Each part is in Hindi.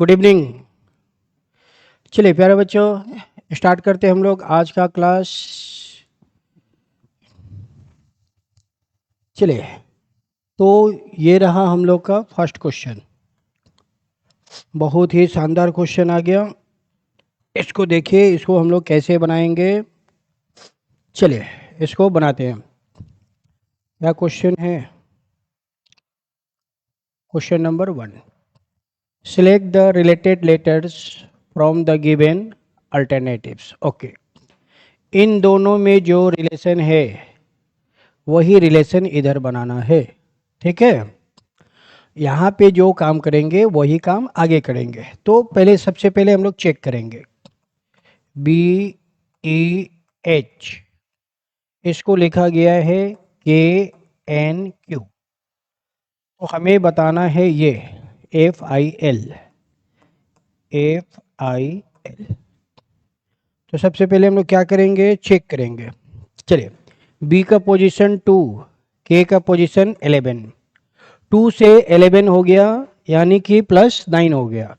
Good evening. चलिए प्यारे बच्चों, स्टार्ट करते हैं हम लोग आज का क्लास। चलिए, तो ये रहा हम लोग का फर्स्ट क्वेश्चन। बहुत ही शानदार क्वेश्चन आ गया। इसको देखिए, इसको हम लोग कैसे बनाएंगे। चलिए इसको बनाते हैं। क्या क्वेश्चन है? Question number 1, select the related letters from the given alternatives. Okay, इन दोनों में जो रिलेशन है वही रिलेशन इधर बनाना है। ठीक है, यहाँ पे जो काम करेंगे वही काम आगे करेंगे। तो पहले सबसे पहले हम लोग चेक करेंगे BEH, इसको लिखा गया है KNQ, तो हमें बताना है ये FIL। तो सबसे पहले हम लोग क्या करेंगे, चेक करेंगे। चलिए, B का पोजीशन 2, K का पोजीशन 11, 2 से 11 हो गया यानी कि +9 हो गया।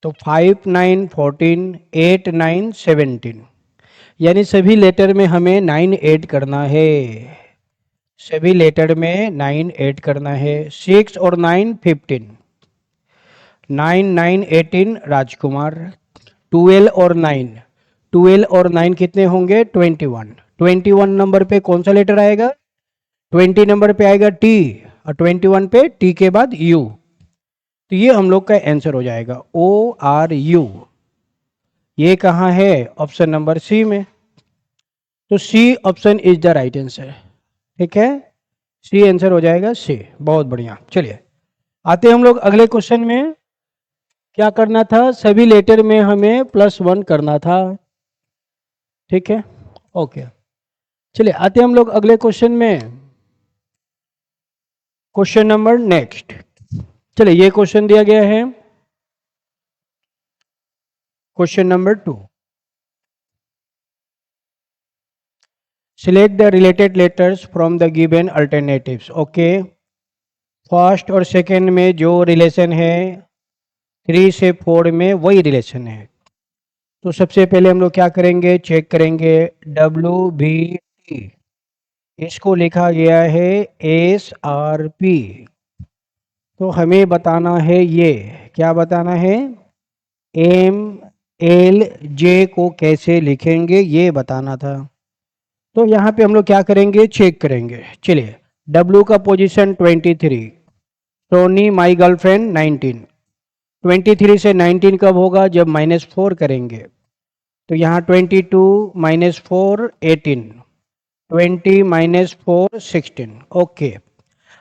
तो 5 9 14, 8 9 17, यानी सभी लेटर में हमें 9 ऐड करना है। सभी लेटर में 9 ऐड करना है। 6 और 9 15, 9 9 18 राजकुमार। 12 और 9, 12 और 9 कितने होंगे? 21। 21 नंबर पे कौन सा लेटर आएगा? 20 नंबर पे आएगा T, और 21 पे T के बाद U। तो ये हम लोग का आंसर हो जाएगा ORU। ये कहाँ है? ऑप्शन नंबर सी में। तो C option is the right answer. ठीक है, सी आंसर हो जाएगा सी। बहुत बढ़िया। चलिए आते हम लोग अगले क्वेश्चन में। क्या करना था? सभी लेटर में हमें +1 करना था। ठीक है, ओके। चलिए आते हम लोग अगले क्वेश्चन में। Question number next. चलिए ये क्वेश्चन दिया गया है, question number 2, select the related letters from the given alternatives. Okay, first और सेकंड में जो रिलेशन है 3 से 4 में वही रिलेशन है। तो सबसे पहले हम लोग क्या करेंगे, चेक करेंगे। WBT, इसको लिखा गया है SRP। तो हमें बताना है, ये क्या बताना है? MLJ को कैसे लिखेंगे ये बताना था। तो यहाँ पे हम लोग क्या करेंगे, चेक करेंगे। चलिए, W का पोजीशन 23, सोनी माई गर्लफ्रेंड 19। 23 से 19 कब होगा? जब -4 करेंगे। तो यहाँ 22 -4 18, 20 -4 16। ओके,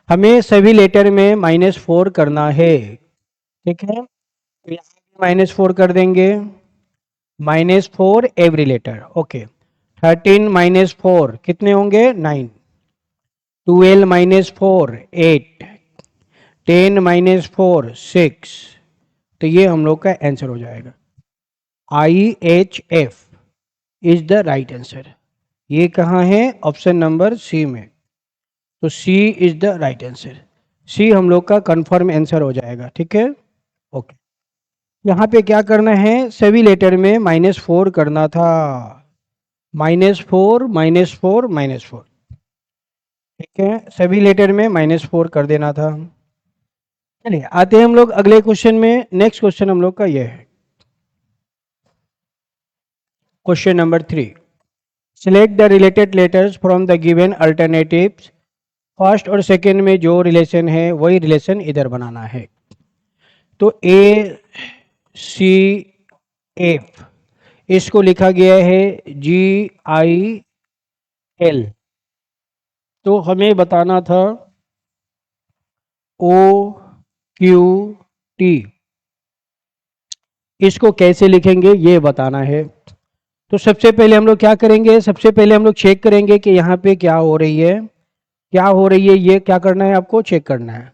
हमें सभी लेटर में -4 करना है। ठीक है, तो यहाँ -4 कर देंगे। -4 एवरी लेटर। ओके, 13 -4 कितने होंगे? 9। 12 -4 8, 10 -4 6। तो ये हम लोग का आंसर हो जाएगा। IHF is the right answer. ये कहाँ है? ऑप्शन नंबर सी में। तो C is the right answer. सी हम लोग का कंफर्म आंसर हो जाएगा। ठीक है, ओके। यहाँ पे क्या करना है? सभी लेटर में -4 करना था। -4 -4 -4। ठीक है, सभी लेटर में -4 कर देना था। चलिए आते हैं हम लोग अगले क्वेश्चन में। नेक्स्ट क्वेश्चन हम लोग का ये है, question number 3, select the related letters from the given alternatives. First और सेकंड में जो रिलेशन है वही रिलेशन इधर बनाना है। तो ACF, इसको लिखा गया है GIL। तो हमें बताना था OQT, इसको कैसे लिखेंगे ये बताना है। तो सबसे पहले हम लोग क्या करेंगे, सबसे पहले हम लोग चेक करेंगे कि यहाँ पे क्या हो रही है। क्या हो रही है ये क्या करना है, आपको चेक करना है।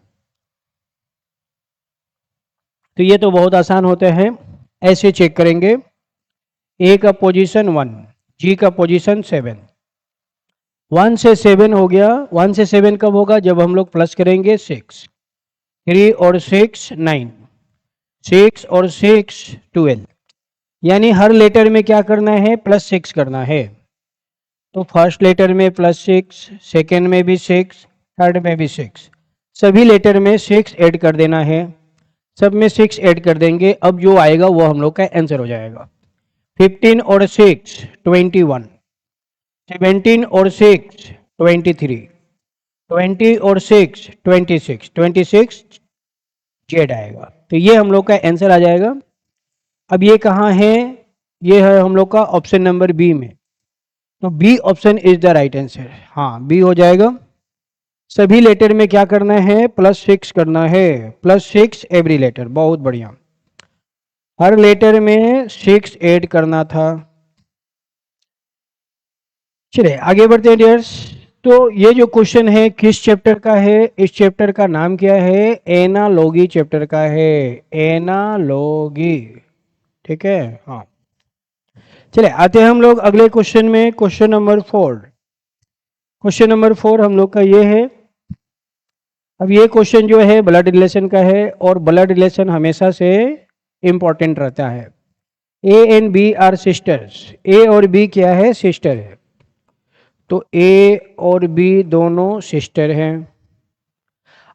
तो ये तो बहुत आसान होते हैं, ऐसे चेक करेंगे। A का पोजीशन 1, G का पोजीशन 7। 1 से 7 हो गया। 1 से 7 कब होगा? जब हम लोग प्लस करेंगे 6। 3 और 6 9। 6 और 6 12, यानी हर लेटर में क्या करना है, +6 करना है। तो फर्स्ट लेटर में +6, सेकेंड में भी 6, थर्ड में भी 6, सभी लेटर में 6 ऐड कर देना है। सब में 6 ऐड कर देंगे, अब जो आएगा वो हम लोग का आंसर हो जाएगा। 15 और 6 21, 17 और 6 23, 20 और 6 26, 26 जेड आएगा। तो ये हम लोग का आंसर आ जाएगा। अब ये कहाँ है, ये है हम लोग का ऑप्शन नंबर बी में। तो B option is the right answer. हाँ, बी हो जाएगा। सभी लेटर में क्या करना है, +6 करना है, +6 एवरी लेटर। बहुत बढ़िया, हर लेटर में 6 ऐड करना था। चलिए आगे बढ़ते हैं डियर्स। तो ये जो क्वेश्चन है किस चैप्टर का है, इस चैप्टर का नाम क्या है, एनालॉजी चैप्टर का है, एनालॉजी। ठीक है, हाँ। चलिए आते हैं हम लोग अगले क्वेश्चन में, क्वेश्चन नंबर 4। क्वेश्चन नंबर 4 हम लोग का ये है। अब ये क्वेश्चन जो है ब्लड रिलेशन का है, और ब्लड रिलेशन हमेशा से इंपॉर्टेंट रहता है। A and B are sisters, A और बी क्या है, सिस्टर है। तो ए और बी दोनों सिस्टर हैं।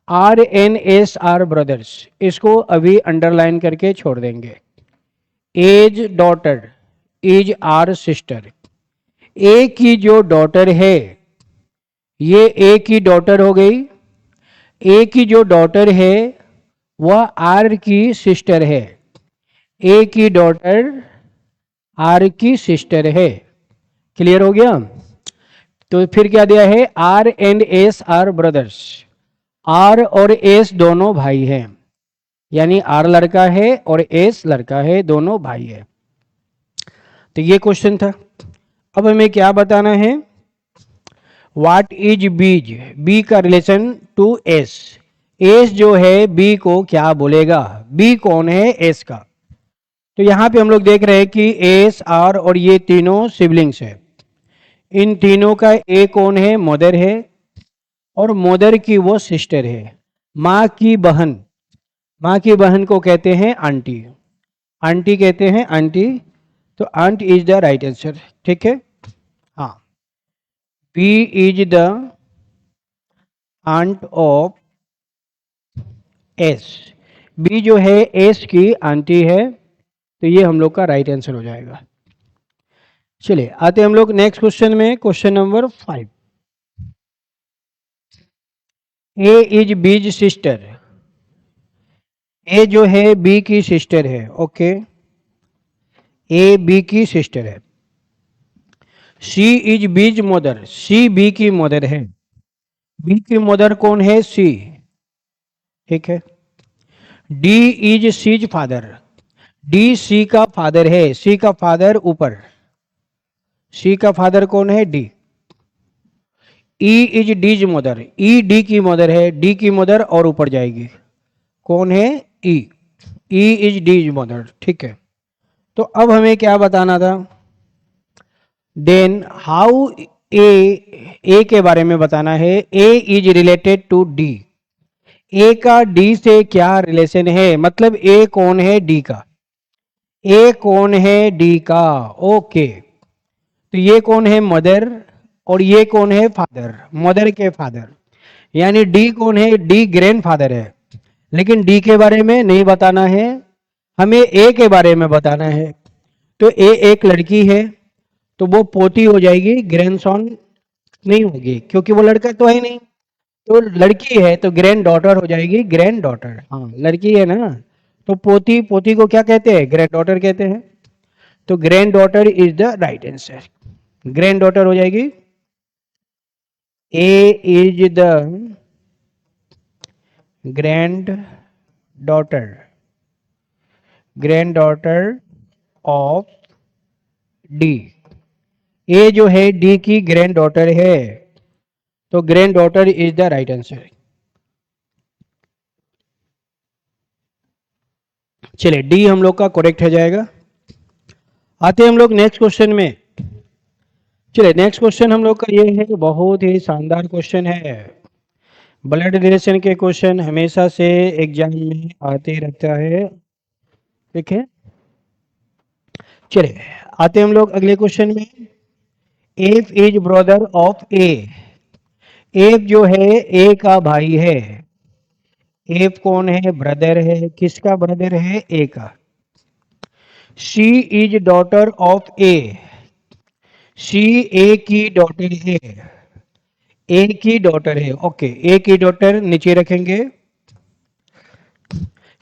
R and S are brothers, इसको अभी अंडरलाइन करके छोड़ देंगे। A's daughter is R sister, A की जो डॉटर है, ये ए की डॉटर हो गई। ए की जो डॉटर है वह आर की सिस्टर है। ए की डॉटर आर की सिस्टर है। क्लियर हो गया। तो फिर क्या दिया है, R and S are brothers, R और एस दोनों भाई हैं, यानी आर लड़का है और एस लड़का है, दोनों भाई है। तो ये क्वेश्चन था। अब हमें क्या बताना है, व्हाट इज बीज, बी का रिलेशन टू एस। एस जो है बी को क्या बोलेगा, बी कौन है, एस का। तो यहां पे हम लोग देख रहे हैं कि एस आर और ये तीनों सिबलिंग्स है। इन तीनों का ए कौन है, मदर है, और मदर की वो सिस्टर है। माँ की बहन, माँ की बहन को कहते हैं आंटी, आंटी कहते हैं आंटी। तो aunt is the right answer. ठीक है, हाँ, B is the aunt of S, B जो है एस की आंटी है। तो ये हम लोग का राइट आंसर हो जाएगा। चलिए आते हम लोग नेक्स्ट क्वेश्चन में, question number 5। A is B's sister, A जो है बी की सिस्टर है। ओके, ए बी की सिस्टर है। C is B's mother, C B की मदर है। बी की मदर कौन है, सी। ठीक है। D is C's father, D C का फादर है, सी का फादर ऊपर, सी का फादर कौन है, D. E is D's mother, E D की मदर है, डी की मदर और ऊपर जाएगी, कौन है, ई। ई इज डीज मदर। ठीक है। तो अब हमें क्या बताना था, देन हाउ ए के बारे में बताना है। ए इज रिलेटेड टू डी, ए का डी से क्या रिलेशन है, मतलब ए कौन है, डी का। ए कौन है, डी का। ओके, तो ये कौन है, मदर, और ये कौन है, फादर, मदर के फादर। यानी डी कौन है, डी ग्रैंड फादर है। लेकिन डी के बारे में नहीं बताना है, हमें ए के बारे में बताना है। तो ए एक लड़की है, तो वो पोती हो जाएगी, ग्रैंडसन नहीं होगी, क्योंकि वो लड़का तो है नहीं। तो लड़की है तो ग्रैंड डॉटर हो जाएगी, ग्रैंड डॉटर। हाँ, लड़की है ना, तो पोती, पोती को क्या कहते हैं, ग्रैंड डॉटर कहते हैं। तो granddaughter is the right answer, granddaughter हो जाएगी। A is the granddaughter, granddaughter of D. A जो है डी की ग्रैंड डॉटर है, तो granddaughter is the right answer. चलिए डी हम लोग का करेक्ट हो जाएगा। आते हैं हम लोग नेक्स्ट क्वेश्चन में। चलिए नेक्स्ट क्वेश्चन हम लोग का ये है, बहुत ही शानदार क्वेश्चन है। ब्लड रिलेशन के क्वेश्चन हमेशा से एग्जाम में आते रहता है, ठीक है। चलिए आते हैं हम लोग अगले क्वेश्चन में। F is brother of A. F जो है ए का भाई है। एफ कौन है? ब्रदर है। किसका ब्रदर है? ए का। सी इज डॉटर ऑफ ए। सी ए की डॉटर है। ए की डॉटर है। ओके, ए की डॉटर नीचे रखेंगे।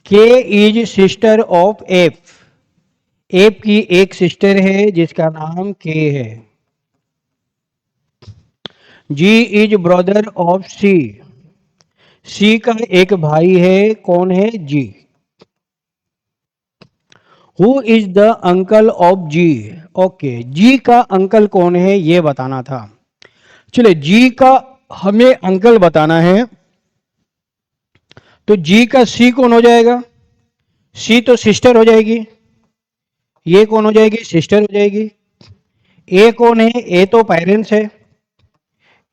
K is sister of F. F की एक सिस्टर है जिसका नाम के है। G is brother of C. C का एक भाई है। कौन है? G. Who is the uncle of G. Okay, G का अंकल कौन है ये बताना था। चलिए, जी का हमें अंकल बताना है, तो जी का सी कौन हो जाएगा? सी तो सिस्टर हो जाएगी। ये कौन हो जाएगी? सिस्टर हो जाएगी। ए कौन है? ए तो पेरेंट्स है।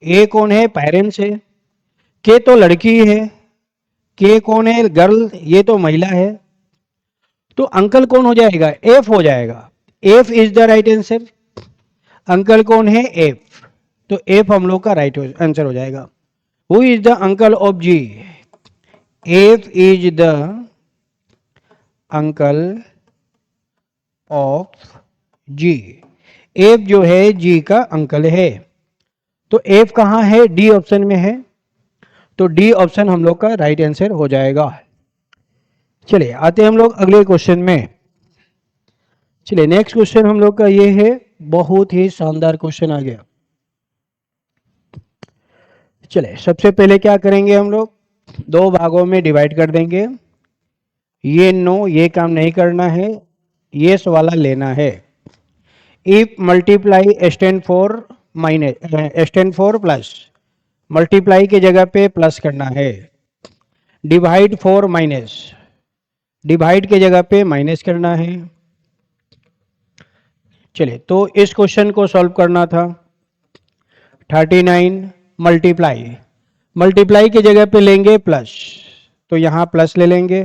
ए कौन है? पेरेंट्स है। के तो लड़की है। के कौन है? गर्ल। ये तो महिला है। तो अंकल कौन हो जाएगा? एफ हो जाएगा। F is the right answer. Uncle कौन है? एफ। तो एफ हम लोग का राइट आंसर हो जाएगा। Who is the uncle of G? F is the uncle of G. F जो है जी का अंकल है। तो एफ कहां है? डी ऑप्शन में है। तो डी ऑप्शन हम लोग का राइट आंसर हो जाएगा। चलिए आते हैं हम लोग अगले क्वेश्चन में। चलिए नेक्स्ट क्वेश्चन हम लोग का ये है। बहुत ही शानदार क्वेश्चन आ गया। चलिए सबसे पहले क्या करेंगे हम लोग? दो भागों में डिवाइड कर देंगे। ये नो, ये काम नहीं करना है, ये वाला लेना है। If multiply stand for minus, stand for plus. Multiply की जगह पे प्लस करना है। Divide for minus. डिवाइड की जगह पे माइनस करना है। चलिए तो इस क्वेश्चन को सॉल्व करना था। 39 मल्टीप्लाई। मल्टीप्लाई की जगह पे लेंगे प्लस, तो यहां प्लस ले लेंगे।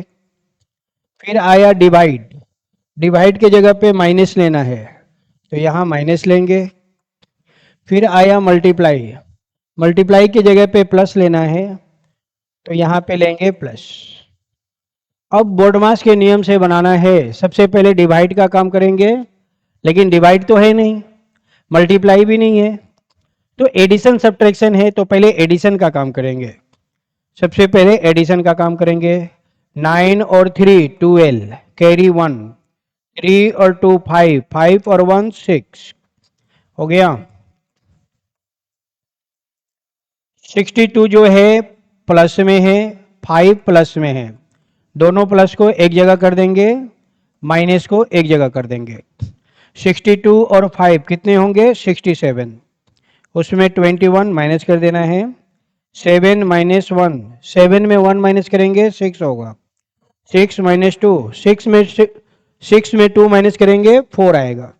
फिर आया डिवाइड। डिवाइड की जगह पे माइनस लेना है, तो यहां माइनस लेंगे। फिर आया मल्टीप्लाई। मल्टीप्लाई की जगह पे प्लस लेना है, तो यहां पे लेंगे प्लस। अब बोर्डमास के नियम से बनाना है। सबसे पहले डिवाइड का काम करेंगे, लेकिन डिवाइड तो है नहीं, मल्टीप्लाई भी नहीं है, तो एडिशन सब्ट्रैक्शन है। तो पहले एडिशन का काम करेंगे। सबसे पहले एडिशन का काम करेंगे। 9 और 3 12, कैरी 1। 3 और 2 5, 5 और 1 6 हो गया। 62 जो है प्लस में है, 5 प्लस में है। दोनों प्लस को एक जगह कर देंगे, माइनस को एक जगह कर देंगे। 62 और 5 कितने होंगे? 67। उसमें 21 माइनस कर देना है। 7 माइनस 1, 7 में 1 माइनस करेंगे 6 होगा। 6 माइनस 2, 6 में 2 माइनस करेंगे 4 आएगा।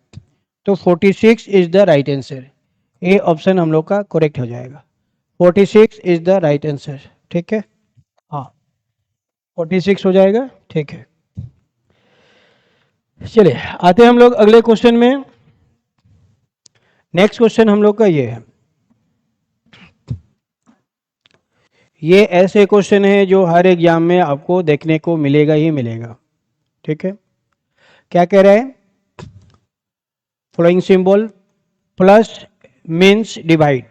तो 46 is the right answer. A option हम लोग का करेक्ट हो जाएगा। 46 इज द राइट आंसर। ठीक है, हाँ 46 हो जाएगा। ठीक है, चलिए आते हैं हम लोग अगले क्वेश्चन में। नेक्स्ट क्वेश्चन हम लोग का ये है। ये ऐसे क्वेश्चन है जो हर एग्जाम में आपको देखने को मिलेगा ही मिलेगा। ठीक है, क्या कह रहा है? Following symbol. Plus means divide.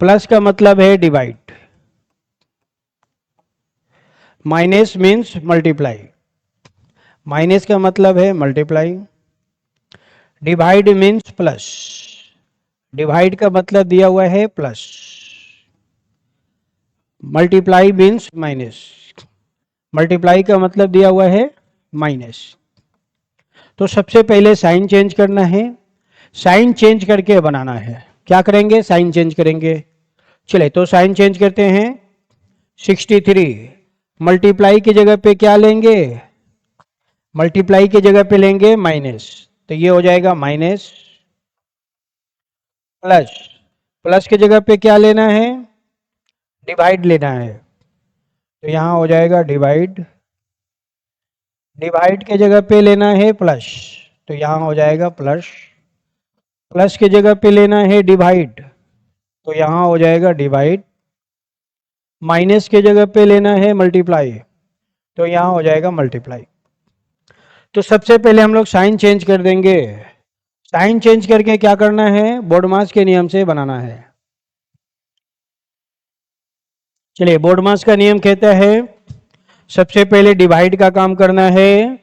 Plus का मतलब है divide. Minus means multiply. Minus का मतलब है multiply. Divide means plus. Divide का मतलब दिया हुआ है plus. Multiply means minus. Multiply का मतलब दिया हुआ है माइनस। तो सबसे पहले साइन चेंज करना है। साइन चेंज करके बनाना है। क्या करेंगे? साइन चेंज करेंगे। चले तो साइन चेंज करते हैं। 63 मल्टीप्लाई की जगह पे क्या लेंगे? मल्टीप्लाई की जगह पे लेंगे माइनस, तो ये हो जाएगा माइनस। प्लस, प्लस की जगह पे क्या लेना है? डिवाइड लेना है, तो यहां हो जाएगा डिवाइड। डिवाइड के जगह पे लेना है प्लस, तो यहाँ हो जाएगा प्लस। प्लस के जगह पे लेना है डिवाइड, तो यहाँ हो जाएगा डिवाइड। माइनस के जगह पे लेना है मल्टीप्लाई, तो यहाँ हो जाएगा मल्टीप्लाई। तो सबसे पहले हम लोग साइन चेंज कर देंगे। साइन चेंज करके क्या करना है, बोडमास के नियम से बनाना है। चलिए, बोडमास का नियम कहता है सबसे पहले डिवाइड का काम करना है,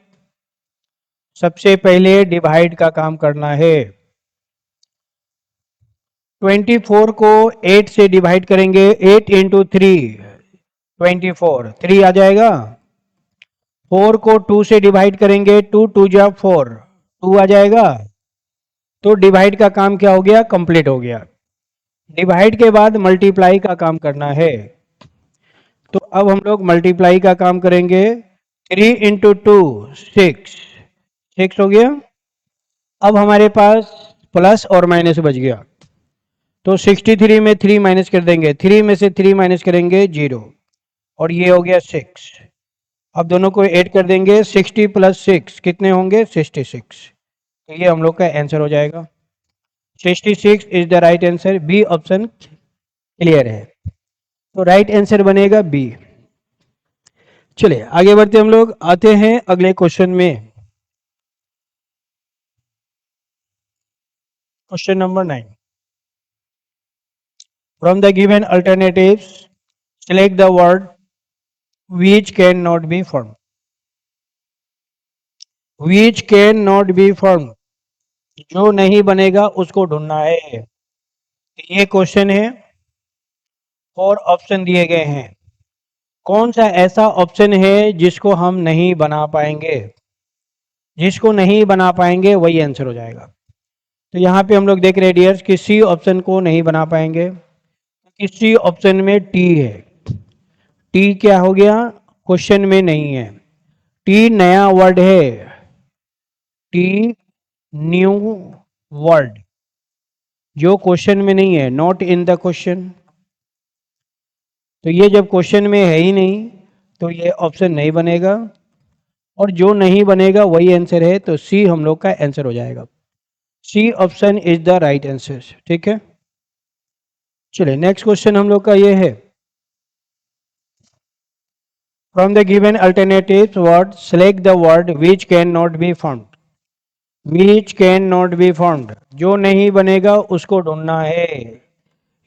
सबसे पहले डिवाइड का काम करना है। 24 को 8 से डिवाइड करेंगे, 8 इंटू 3 24, 3 आ जाएगा। 4 को 2 से डिवाइड करेंगे, 2 2 जा 4, 2 आ जाएगा। तो डिवाइड का काम क्या हो गया, कंप्लीट हो गया। डिवाइड के बाद मल्टीप्लाई का काम करना है, तो अब हम लोग मल्टीप्लाई का काम करेंगे। 3 इंटू 2 6, 6 हो गया। अब हमारे पास प्लस और माइनस बच गया, तो 63 में 3 माइनस कर देंगे, 3 में से 3 माइनस करेंगे 0, और ये हो गया 6। अब दोनों को ऐड कर देंगे, 60 प्लस 6 कितने होंगे, 66। तो ये हम लोग का आंसर हो जाएगा। 66 is the right answer. B option clear है, तो राइट आंसर बनेगा बी। चलिए आगे बढ़ते हम लोग, आते हैं अगले क्वेश्चन में। Question number 9। From the given alternatives select the word which cannot be formed. which cannot be formed, जो नहीं बनेगा उसको ढूंढना है। ये क्वेश्चन है और ऑप्शन दिए गए हैं। कौन सा ऐसा ऑप्शन है जिसको हम नहीं बना पाएंगे, जिसको नहीं बना पाएंगे वही आंसर हो जाएगा। तो यहाँ पे हम लोग देख रहे हैं डियर्स कि सी ऑप्शन को नहीं बना पाएंगे, क्योंकि सी ऑप्शन में टी है। टी क्या हो गया, क्वेश्चन में नहीं है। टी नया वर्ड है, टी न्यू वर्ड, जो क्वेश्चन में नहीं है, नॉट इन द क्वेश्चन। तो ये जब क्वेश्चन में है ही नहीं तो ये ऑप्शन नहीं बनेगा, और जो नहीं बनेगा वही आंसर है, तो सी हम लोग का आंसर हो जाएगा। C option is the right answer. ठीक है, चलिए नेक्स्ट क्वेश्चन हम लोग का ये है। From the given alternatives word select the word which can not be found. Which can not be found, जो नहीं बनेगा उसको ढूंढना है।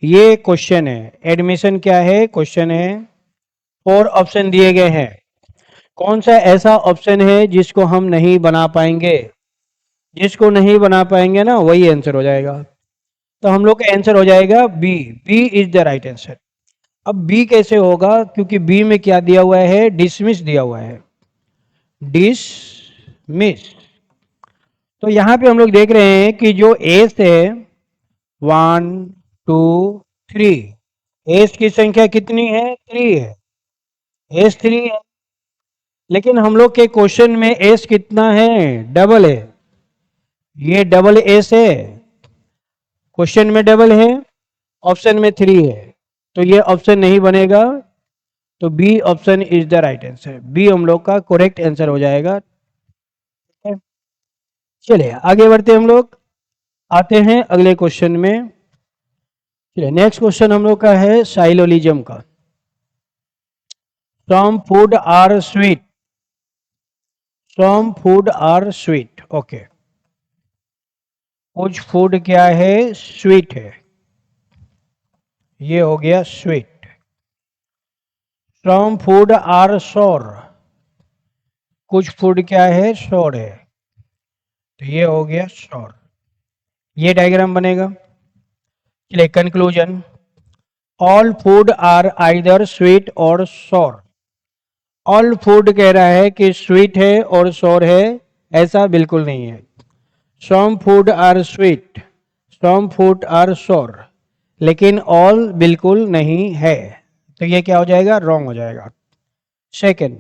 ये क्वेश्चन है, एडमिशन क्या है, क्वेश्चन है। 4 ऑप्शन दिए गए हैं। कौन सा ऐसा ऑप्शन है जिसको हम नहीं बना पाएंगे, जिसको नहीं बना पाएंगे ना वही आंसर हो जाएगा। तो हम लोग का आंसर हो जाएगा B. B is the right answer. अब बी कैसे होगा, क्योंकि बी में क्या दिया हुआ है, डिसमिस दिया हुआ है, डिसमिस। तो यहां पे हम लोग देख रहे हैं कि जो एस है 1 2 3, एस की संख्या कितनी है, 3 है, एस 3 है। लेकिन हम लोग के क्वेश्चन में एस कितना है, डबल है, ये डबल एस है, क्वेश्चन में डबल है, ऑप्शन में 3 है, तो ये ऑप्शन नहीं बनेगा। तो B option is the right answer. B हम लोग का करेक्ट आंसर हो जाएगा। चलिए आगे बढ़ते हम लोग, आते हैं अगले क्वेश्चन में। चलिए नेक्स्ट क्वेश्चन हम लोग का है साइलोलिज्म का। Some food are sweet, some food are sweet, okay. कुछ फूड क्या है, स्वीट है, ये हो गया स्वीट। सम फूड आर सोर, कुछ फूड क्या है, सोर है, तो ये हो गया सोर। ये डायग्राम बनेगा। चलिए conclusion, all food are either sweet or sour. All food कह रहा है कि स्वीट है और सोर है, ऐसा बिल्कुल नहीं है। Some food are sweet, some food are sour, लेकिन ऑल बिल्कुल नहीं है, तो ये क्या हो जाएगा, रॉन्ग हो जाएगा। सेकंड,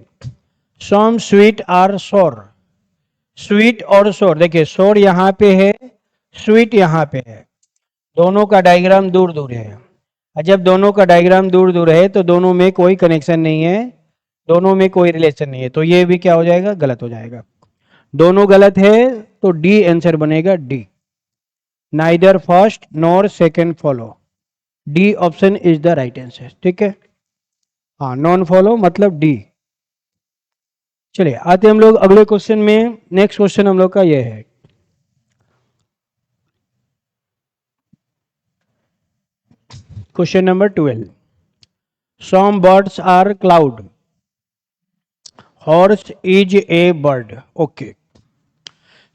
सम स्वीट आर सोर, स्वीट और सोर, देखिए सोर यहाँ पे है, स्वीट यहाँ पे है, दोनों का डायग्राम दूर दूर है। और जब दोनों का डायग्राम दूर दूर है तो दोनों में कोई कनेक्शन नहीं है, दोनों में कोई रिलेशन नहीं है, तो ये भी क्या हो जाएगा, गलत हो जाएगा। दोनों गलत है तो डी आंसर बनेगा, D. Neither first nor second follow, D option is the right answer. ठीक है, हाँ, नॉन फॉलो मतलब डी। चलिए आते हम लोग अगले क्वेश्चन में। नेक्स्ट क्वेश्चन हम लोग का ये है, question number 12। Some birds are cloud, horse is a bird. Okay,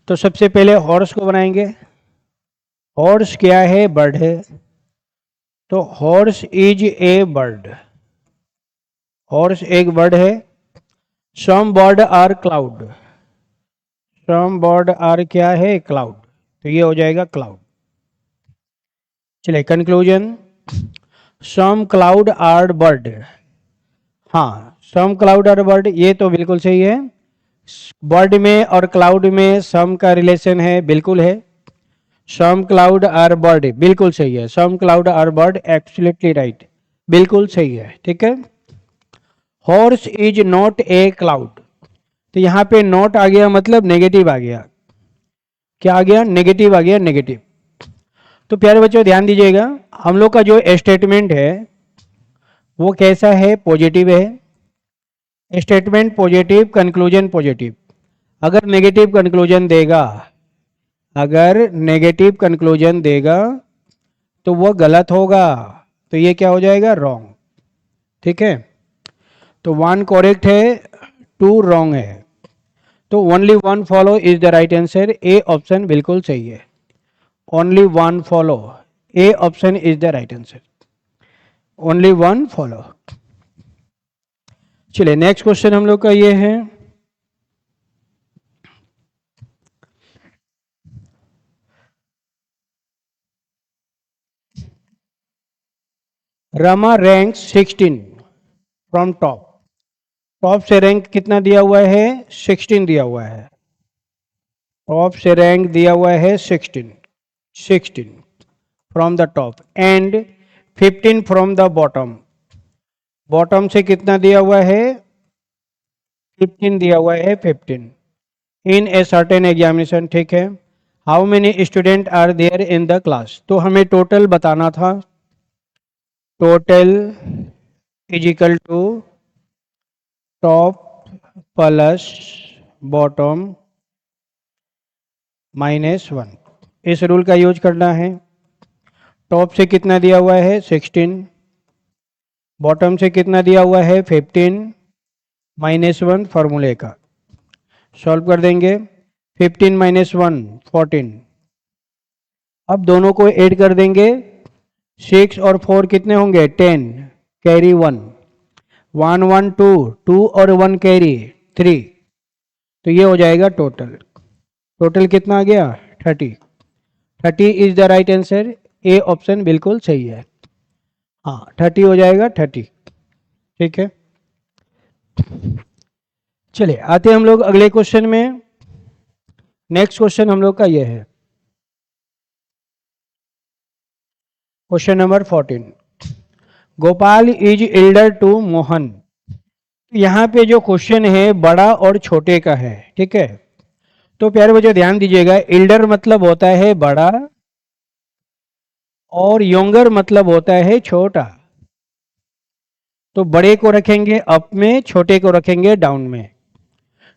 तो सबसे पहले हॉर्स को बनाएंगे। हॉर्स क्या है, बर्ड है, तो horse is a bird, horse एक बर्ड है। Some bird are cloud, some bird are क्या है, क्लाउड, तो ये हो जाएगा क्लाउड। चलिए conclusion, some cloud are bird, हाँ, सम क्लाउड आर बर्ड, ये तो बिल्कुल सही है। बर्ड में और क्लाउड में सम का रिलेशन है, बिल्कुल है। सम क्लाउड आर बर्ड बिल्कुल सही है, some cloud are bird absolutely right, बिल्कुल सही है। ठीक है, horse is not a cloud, तो यहाँ पे नॉट आ गया मतलब नेगेटिव आ गया। क्या आ गया, नेगेटिव आ गया, नेगेटिव। तो प्यारे बच्चों ध्यान दीजिएगा, हम लोग का जो स्टेटमेंट है वो कैसा है, पॉजिटिव है। Statement positive, conclusion positive. अगर नेगेटिव कंक्लूजन देगा, अगर नेगेटिव कंक्लूजन देगा तो वो गलत होगा, तो ये क्या हो जाएगा, रॉन्ग। ठीक है, तो वन करेक्ट है, टू रॉन्ग है, तो only one follow is the right answer, A option बिल्कुल सही है। Only one follow, A option is the right answer, only one follow. चलिए नेक्स्ट क्वेश्चन हम लोग का ये है, Rama rank 16 from top, top से रैंक कितना दिया हुआ है, 16 दिया हुआ है। टॉप से रैंक दिया हुआ है 16, 16 from the top and 15 from the bottom, bottom से कितना दिया हुआ है, 15 दिया हुआ है, 15 इन ए सर्टेन एग्जामिनेशन। ठीक है, how many student are there in the class, तो हमें टोटल बताना था। Total is equal to top plus bottom -1, इस रूल का यूज करना है। टॉप से कितना दिया हुआ है 16, बॉटम से कितना दिया हुआ है 15, -1 फॉर्मूले का सॉल्व कर देंगे। 15 -1 14, अब दोनों को ऐड कर देंगे, 6 और 4 कितने होंगे 10, कैरी 1, 1 1 2, 2 और 1 कैरी 3, तो ये हो जाएगा टोटल। टोटल कितना आ गया 30, 30 is the right answer, A option बिल्कुल सही है। हाँ 30 हो जाएगा 30। ठीक है, चलिए आते हैं हम लोग अगले क्वेश्चन में। नेक्स्ट क्वेश्चन हम लोग का ये है, question number 14। Gopal is elder to Mohan, यहाँ पे जो क्वेश्चन है बड़ा और छोटे का है। ठीक है, तो प्यारे बच्चों ध्यान दीजिएगा, एल्डर मतलब होता है बड़ा और यंगर मतलब होता है छोटा। तो बड़े को रखेंगे अप में, छोटे को रखेंगे डाउन में।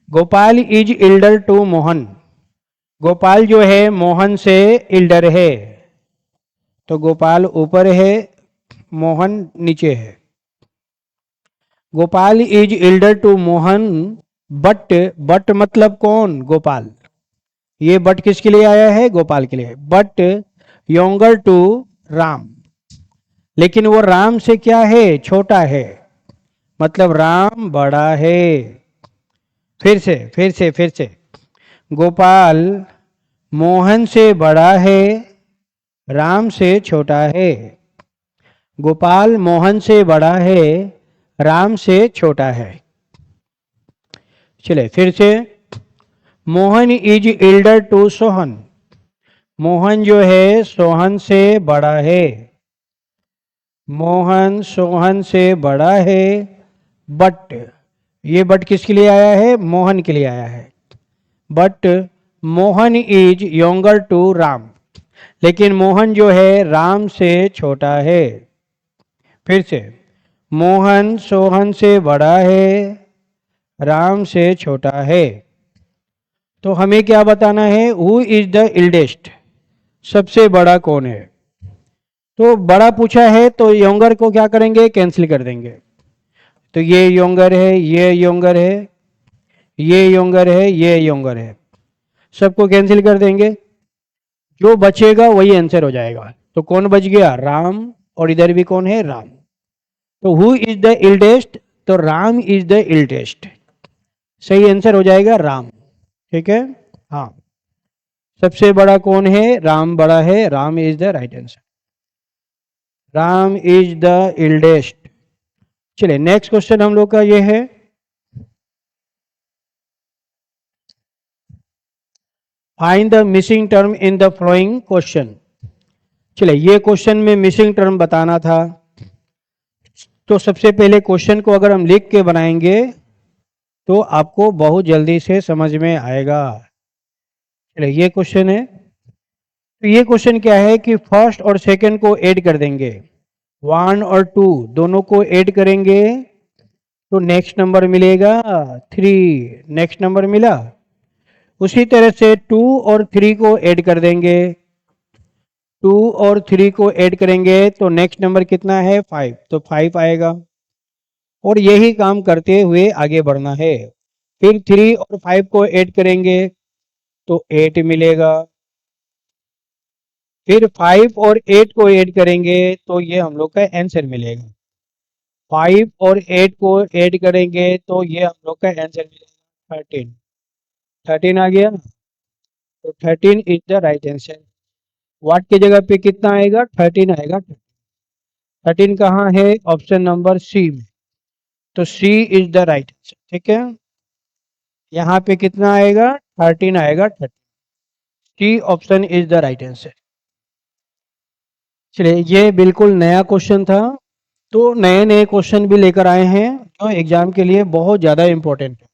Gopal is elder to Mohan, Gopal जो है मोहन से एल्डर है, तो गोपाल ऊपर है, मोहन नीचे है। Gopal is elder to Mohan but, but मतलब कौन, गोपाल, ये बट किसके लिए आया है, गोपाल के लिए। बट यंगर टू राम, लेकिन वो राम से क्या है, छोटा है, मतलब राम बड़ा है। फिर से गोपाल मोहन से बड़ा है, राम से छोटा है। गोपाल मोहन से बड़ा है, राम से छोटा है। चले फिर से, Mohan is elder to Sohan, Mohan जो है सोहन से बड़ा है, मोहन सोहन से बड़ा है। बट ये बट किसके लिए आया है? मोहन के लिए आया है। But Mohan is younger to Ram, लेकिन मोहन जो है राम से छोटा है। फिर से, मोहन सोहन से बड़ा है, राम से छोटा है। तो हमें क्या बताना है? हु इज द इल्डेस्ट, सबसे बड़ा कौन है। तो बड़ा पूछा है तो यंगर को क्या करेंगे? कैंसिल कर देंगे। तो ये यंगर है, ये यंगर है, ये यंगर है, ये यंगर है, सबको कैंसिल कर देंगे। जो बचेगा वही आंसर हो जाएगा। तो कौन बच गया? राम। और इधर भी कौन है? राम। तो हु इज द इल्डेस्ट? तो राम इज द इल्डेस्ट। सही आंसर हो जाएगा राम। ठीक है, हाँ। सबसे बड़ा कौन है? राम बड़ा है, Ram is the right answer. Ram is the eldest. चलिए नेक्स्ट क्वेश्चन हम लोग का ये है, find the missing term in the following question. चलिए ये क्वेश्चन में मिसिंग टर्म बताना था। तो सबसे पहले क्वेश्चन को अगर हम लिख के बनाएंगे तो आपको बहुत जल्दी से समझ में आएगा। चलिए ये क्वेश्चन है। तो ये क्वेश्चन क्या है कि फर्स्ट और सेकंड को ऐड कर देंगे, 1 और 2 दोनों को ऐड करेंगे तो नेक्स्ट नंबर मिलेगा 3। नेक्स्ट नंबर मिला। उसी तरह से 2 और 3 को ऐड कर देंगे, 2 और 3 को ऐड करेंगे तो नेक्स्ट नंबर कितना है? 5, तो 5 आएगा। और यही काम करते हुए आगे बढ़ना है। फिर 3 और 5 को ऐड करेंगे तो 8 मिलेगा। फिर 5 और 8 को ऐड करेंगे तो ये हम लोग का आंसर मिलेगा। 5 और 8 को ऐड करेंगे तो ये हम लोग का आंसर मिलेगा 13। 13 आ गया। तो 13 इज द राइट आंसर। वाट की जगह पे कितना आएगा? 13 आएगा। 13 कहाँ है? ऑप्शन नंबर सी में। तो C is the right answer. ठीक है, यहाँ पे कितना आएगा? 13 आएगा। 13, C option is the right answer. चलिए ये बिल्कुल नया क्वेश्चन था। तो नए नए क्वेश्चन भी लेकर आए हैं जो एग्जाम के लिए बहुत ज़्यादा इंपॉर्टेंट है।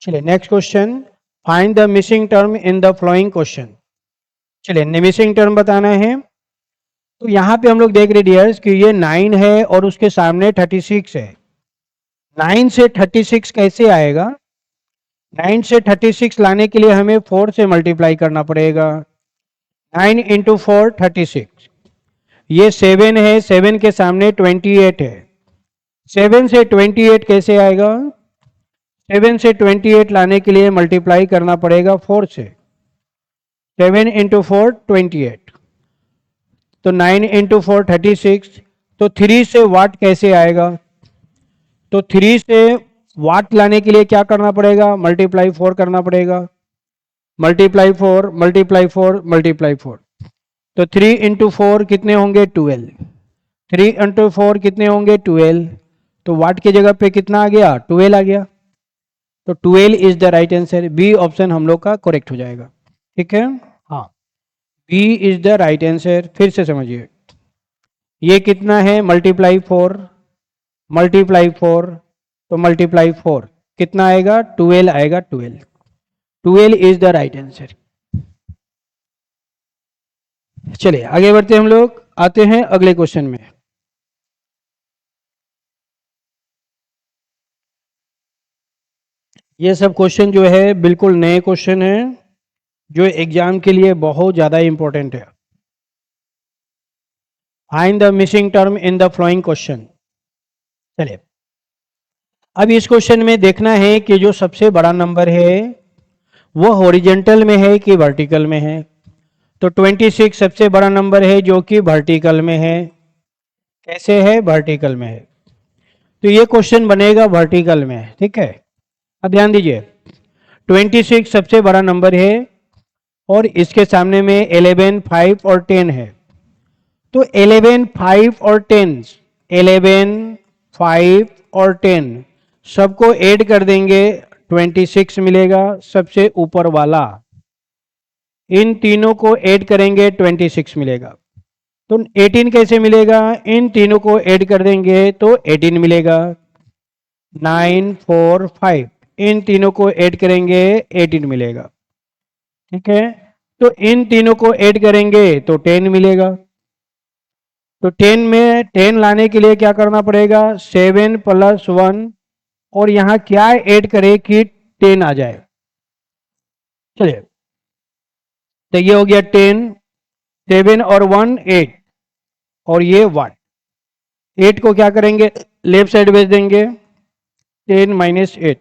चलिए next question, find the missing term in the following question. चलिए मिसिंग टर्म बताना है। तो यहाँ पे हम लोग देख रहे डियर्स कि ये 9 है और उसके सामने 36 है। 9 से 36 कैसे आएगा? 9 से 36 लाने के लिए हमें 4 से मल्टीप्लाई करना पड़ेगा। 9 इंटू 4 36। ये 7 है, 7 के सामने 28 है। 7 से 28 कैसे आएगा? 7 से 28 लाने के लिए मल्टीप्लाई करना पड़ेगा 4 से। 7 इंटू 4 28। तो 9 इंटू 4 36। तो 3 से वाट कैसे आएगा? तो 3 से वाट लाने के लिए क्या करना पड़ेगा? मल्टीप्लाई 4 करना पड़ेगा। Multiply 4 multiply 4 multiply 4। तो 3 इंटू 4 कितने होंगे? 12। 3 इंटू 4 कितने होंगे? 12। तो वाट की जगह पे कितना आ गया? 12 आ गया। तो 12 is the right answer. B option हम लोग का करेक्ट हो जाएगा। ठीक है, हाँ, B is the right answer. फिर से समझिए, ये कितना है? मल्टीप्लाई 4 मल्टीप्लाई 4, तो मल्टीप्लाई 4 कितना आएगा? 12 आएगा। 12, 12 इज द राइट आंसर। चलिए आगे बढ़ते हम लोग, आते हैं अगले क्वेश्चन में। ये सब क्वेश्चन जो है बिल्कुल नए क्वेश्चन है जो एग्जाम के लिए बहुत ज़्यादा इंपॉर्टेंट है। Find the missing term in the following question. चलिए अब इस क्वेश्चन में देखना है कि जो सबसे बड़ा नंबर है वो हॉरिजेंटल में है कि वर्टिकल में है। तो 26 सबसे बड़ा नंबर है जो कि वर्टिकल में है। कैसे है? वर्टिकल में है। तो ये क्वेश्चन बनेगा वर्टिकल में। ठीक है, अब ध्यान दीजिए, 26 सबसे बड़ा नंबर है और इसके सामने में 11, 5 और 10 है। तो 11, 5 और 10, 11, 5 और 10 सबको ऐड कर देंगे, 26 मिलेगा सबसे ऊपर वाला। इन तीनों को ऐड करेंगे 26 मिलेगा। तो 18 कैसे मिलेगा? इन तीनों को ऐड कर देंगे तो 18 मिलेगा। 945, इन तीनों को ऐड करेंगे 18 मिलेगा। ठीक है, तो इन तीनों को ऐड करेंगे तो 10 मिलेगा। तो 10 में 10 लाने के लिए क्या करना पड़ेगा, 7 + 1, और यहाँ क्या ऐड करें कि 10 आ जाए। चलिए, तो ये हो गया 10, 7 और 1 8, और ये 1। 8 को क्या करेंगे, लेफ्ट साइड भेज देंगे। 10 - 8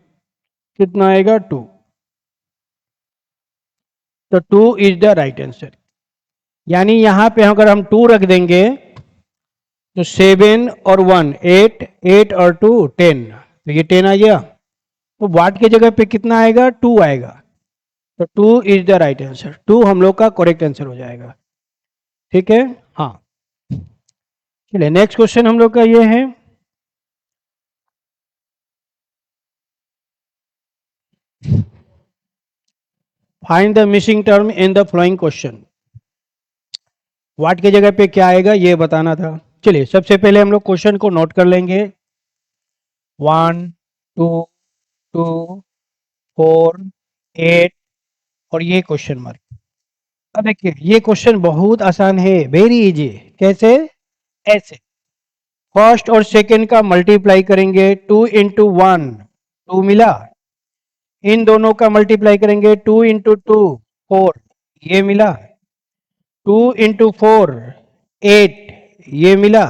कितना आएगा, 2। तो 2 इज द राइट आंसर। यानी यहां पे अगर हम 2 रख देंगे तो 7 और 1 8, 8 और 2 10, तो ये 10 आ गया। तो वाट की जगह पे कितना आएगा, 2 आएगा। तो 2 इज द राइट आंसर, 2 हम लोग का करेक्ट आंसर हो जाएगा। ठीक है, हाँ। चलिए नेक्स्ट क्वेश्चन हम लोग का ये है, find the missing term in the following question. What की जगह पे क्या आएगा ये बताना था। चलिए सबसे पहले हम लोग क्वेश्चन को नोट कर लेंगे। 1 2 2 4 8, और ये क्वेश्चन मार्क। अब देखिए ये क्वेश्चन बहुत आसान है, वेरी इजी। कैसे, ऐसे फर्स्ट और सेकंड का मल्टीप्लाई करेंगे, 2 × 1 2 मिला। इन दोनों का मल्टीप्लाई करेंगे, 2 × 2 4, ये मिला। 2 × 4 8, ये मिला।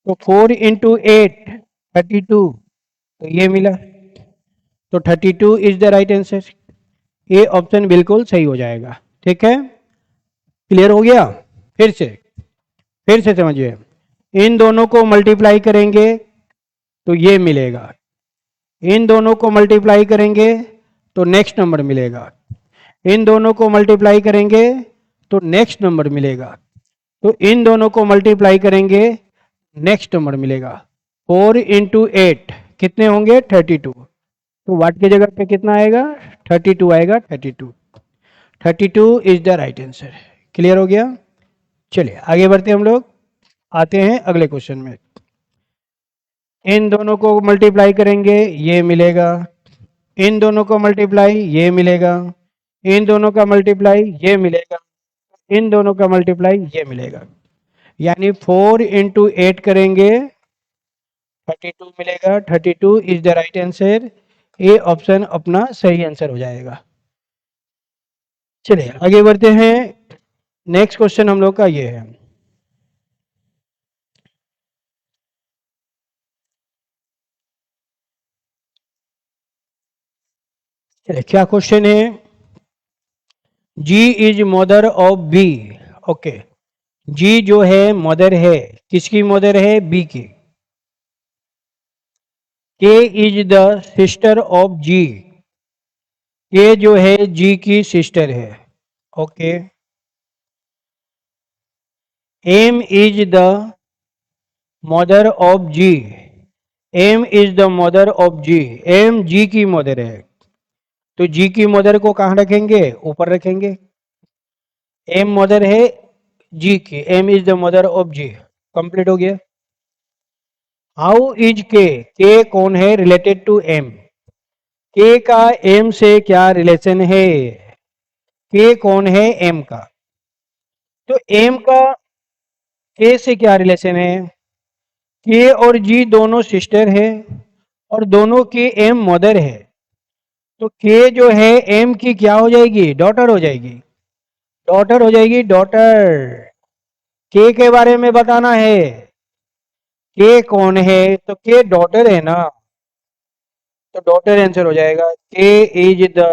तो 4 × 8 32, तो ये मिला। तो 32 इज द राइट आंसर। ये ऑप्शन बिल्कुल सही हो जाएगा। ठीक है, क्लियर हो गया। फिर से समझिए, इन दोनों को मल्टीप्लाई करेंगे तो ये मिलेगा। इन दोनों को मल्टीप्लाई करेंगे तो नेक्स्ट नंबर मिलेगा। इन दोनों को मल्टीप्लाई करेंगे तो नेक्स्ट नंबर मिलेगा। तो इन दोनों को मल्टीप्लाई करेंगे, नेक्स्ट नंबर मिलेगा। 4 × 8 कितने होंगे, 32। तो वाट की जगह पे कितना आएगा, 32 आएगा। 32 is the right answer. Clear हो गया। चलिए आगे बढ़ते हम लोग, आते हैं अगले क्वेश्चन में। इन दोनों को मल्टीप्लाई करेंगे, ये मिलेगा। इन दोनों को मल्टीप्लाई, ये मिलेगा। इन दोनों का मल्टीप्लाई, ये मिलेगा। इन दोनों का मल्टीप्लाई, ये मिलेगा। यानी 4 × 8 करेंगे, 32 मिलेगा। 32 is the right answer. A option अपना सही आंसर हो जाएगा। चलिए आगे बढ़ते हैं। नेक्स्ट क्वेश्चन हम लोग का ये है, चलिए क्या क्वेश्चन है, G is mother of B. Okay, G जो है मदर है, किसकी मदर है, बी की। K is the sister of G, K जो है जी की सिस्टर है। Okay, M is the mother of G, M is the mother of G, M G की मदर है। तो जी की मदर को कहाँ रखेंगे, ऊपर रखेंगे। एम मदर है जी की, M is the mother of G, complete हो गया। हाउ इज के कौन है, रिलेटेड टू एम, के का एम से क्या रिलेशन है, के कौन है एम का। तो एम का के से क्या रिलेशन है, के और जी दोनों सिस्टर है, और दोनों की एम मदर है। तो के जो है एम की क्या हो जाएगी, डॉटर हो जाएगी। डॉटर हो जाएगी, डॉटर। के बारे में बताना है, के कौन है, तो के डॉटर है ना, तो डॉटर आंसर हो जाएगा। K is the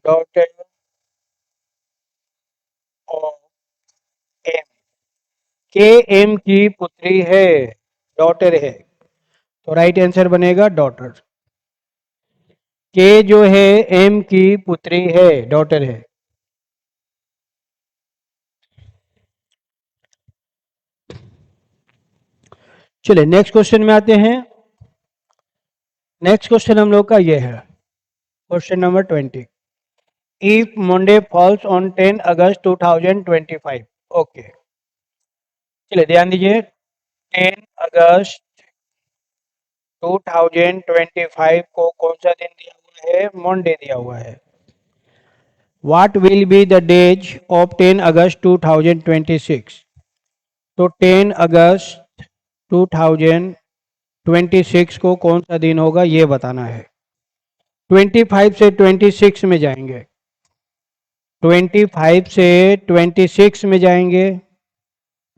daughter of M, K M की पुत्री है, डॉटर है। तो राइट आंसर बनेगा डॉटर। के जो है एम की पुत्री है, डॉटर है। चलिए नेक्स्ट क्वेश्चन में आते हैं। नेक्स्ट क्वेश्चन हम लोग का ये है, question number 20। If Monday falls on 10 August 2025। Okay, चलिए ध्यान दीजिए, 10 अगस्त 2025 को कौन सा दिन दिया हुआ है? मंडे दिया हुआ है। What will be the date of 10 अगस्त 2026? तो 10 अगस्त 2026 को कौन सा दिन होगा ये बताना है। 25 से 26 में जाएंगे, 25 से 26 में जाएंगे।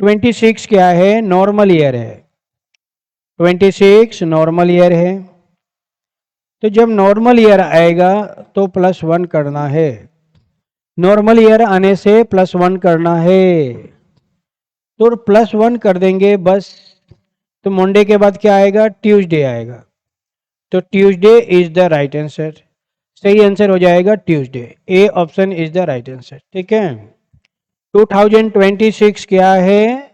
26 क्या है? नॉर्मल ईयर है। 26 नॉर्मल ईयर है। तो जब नॉर्मल ईयर आएगा तो +1 करना है। नॉर्मल ईयर आने से +1 करना है, तो +1 कर देंगे बस। तो मंडे के बाद क्या आएगा? ट्यूसडे आएगा। तो Tuesday is the right answer. सही आंसर हो जाएगा Tuesday. A option is the right answer. ठीक है। 2026 क्या है?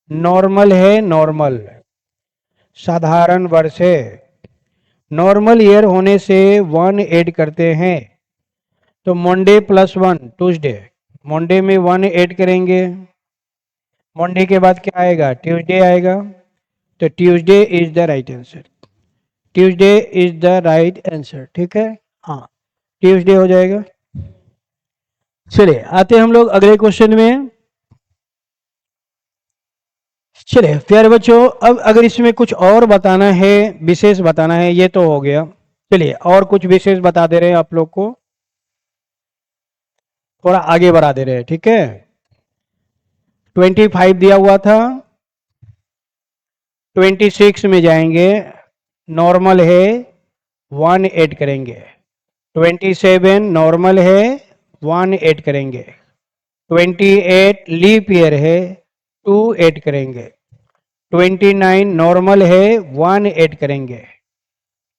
नॉर्मल है। नॉर्मल साधारण वर्ष है। नॉर्मल ईयर होने से 1 ऐड करते हैं, तो मंडे +1 ट्यूसडे। मंडे में 1 ऐड करेंगे। मंडे के बाद क्या आएगा? ट्यूसडे आएगा। तो Tuesday is the right answer. Tuesday is the right answer. ठीक है। हाँ, ट्यूसडे हो जाएगा। चलिए आते हम लोग अगले क्वेश्चन में। चलिए प्यारे बच्चों, अब अगर इसमें कुछ और बताना है, विशेष बताना है, ये तो हो गया। चलिए और कुछ विशेष बता दे रहे हैं आप लोग को, थोड़ा आगे बढ़ा दे रहे हैं। ठीक है। 25 दिया हुआ था, 26 में जाएंगे। नॉर्मल है, 1 ऐड करेंगे। 27 नॉर्मल है, 1 ऐड करेंगे। 28 लीप ईयर है, 2 ऐड करेंगे। 29 नॉर्मल है, 1 ऐड करेंगे।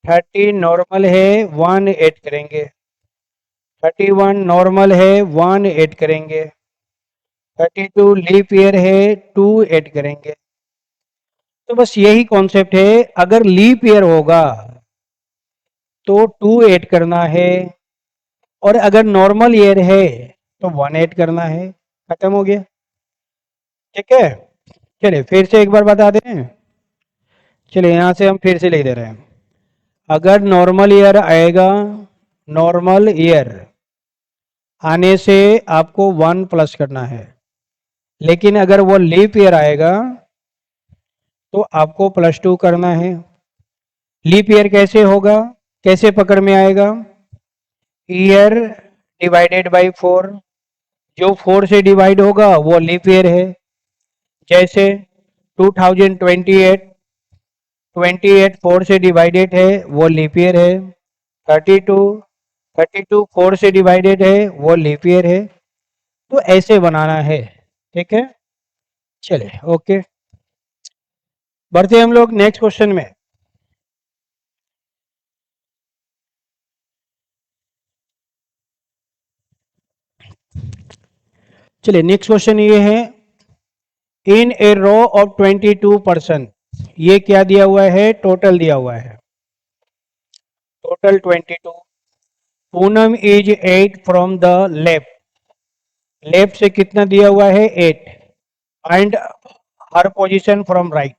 30 नॉर्मल है, 1 ऐड करेंगे। 31 नॉर्मल है, 1 ऐड करेंगे। 32 लीप ईयर है, 2 ऐड करेंगे। तो बस यही कॉन्सेप्ट है, अगर लीप ईयर होगा तो 2 ऐड करना है, और अगर नॉर्मल ईयर है तो 1 ऐड करना है। खत्म हो गया। ठीक है। चलिए फिर से एक बार बता दें। चलिए यहां से हम फिर से लिख दे रहे हैं। अगर नॉर्मल ईयर आएगा, नॉर्मल ईयर आने से आपको 1 प्लस करना है। लेकिन अगर वो लीप ईयर आएगा तो आपको +2 करना है। लीप ईयर कैसे होगा? कैसे पकड़ में आएगा? Year divided by 4। जो 4 से डिवाइड होगा वो लीप ईयर है। जैसे 2028, 28 4 से डिवाइडेड है, वो लीप ईयर है। 32, 32 4 से डिवाइडेड है, वो लीप ईयर है। तो ऐसे बनाना है। ठीक है। चलिए ओके, बढ़ते हम लोग नेक्स्ट क्वेश्चन में। चलिए नेक्स्ट क्वेश्चन ये है, इन ए रो ऑफ 22 पर्सन। ये क्या दिया हुआ है? टोटल दिया हुआ है। Total 22। Poonam is 8 from the left. Left से कितना दिया हुआ है? 8। Find her position from right.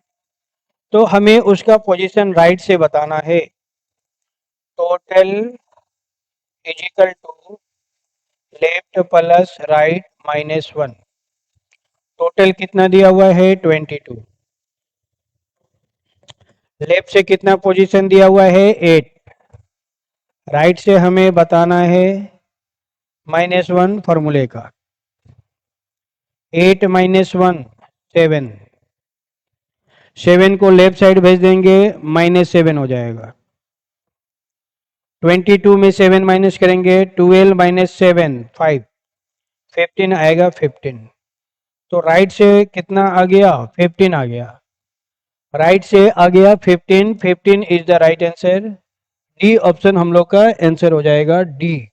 तो हमें उसका पोजीशन राइट से बताना है। Total is equal to left plus right -1। टोटल कितना दिया हुआ है? 22। लेफ्ट से कितना पोजीशन दिया हुआ है? 8। राइट से हमें बताना है -1 फॉर्मूले का। 8 -1 7। 7 को लेफ्ट साइड भेज देंगे, -7 हो जाएगा। 22 में 7 माइनस करेंगे, 12 - 7 5, 15 आएगा 15। तो राइट से कितना आ गया? 15 आ गया। राइट से आ गया 15। 15 is the right answer. D option हम लोग का आंसर हो जाएगा। D,